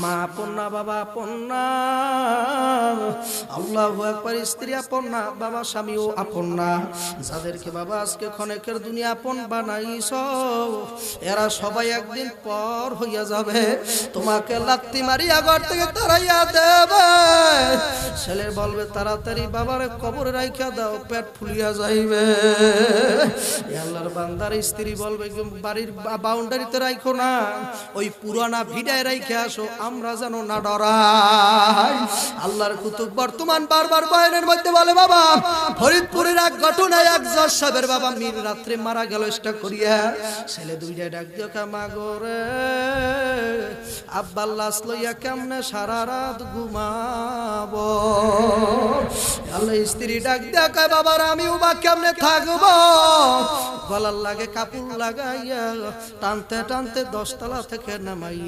মা আপন না, বাবা আপন না, আল্লাহু আকবার, স্ত্রী আপন না, বাবা স্বামীও আপন না। যাদেরকে বাবা আজকে ক্ষণেকের দুনিয়া আপন বানাইছ, এরা সবাই একদিন পর হইয়া যাবে। তোমাকে লাত্তি মারিয়া ঘর থেকে তাড়াইয়া দেবে। ছেলে বলবে তাড়াতাড়ি বাবারে কবরে রাইখা দাও, পেট ফুলিয়া যাইবে। আল্লাহর বান্দার স্ত্রী বলবে বাড়ির বাউন্ডারিতে রাইখো না, ওই পুরানা ভিড়ায় রাইখে আসো, আমরা যেন না ডরাই। আল্লাহর কুতুব বর্তমান বারবার বয়ানের মধ্যে বলে বাবা ফরিদপুরের এক ঘটনায় এক জজ সাহেবের বাবা মির রাত্রে মারা গেল স্ট্রোক করিয়া। ছেলে দুইটা ডাক দিও কামা গোরে আব্বার লাশ লইয়া কেমনে সারা রাত ঘুমাবো। আল্লাহ স্ত্রী ডাক দিয়া কয় বাবার আমিও বা কেমনে থাকবো। গলার লাগে কাপড় লাগাইয়া টানতে টানতে 10 তলা থেকে নামাই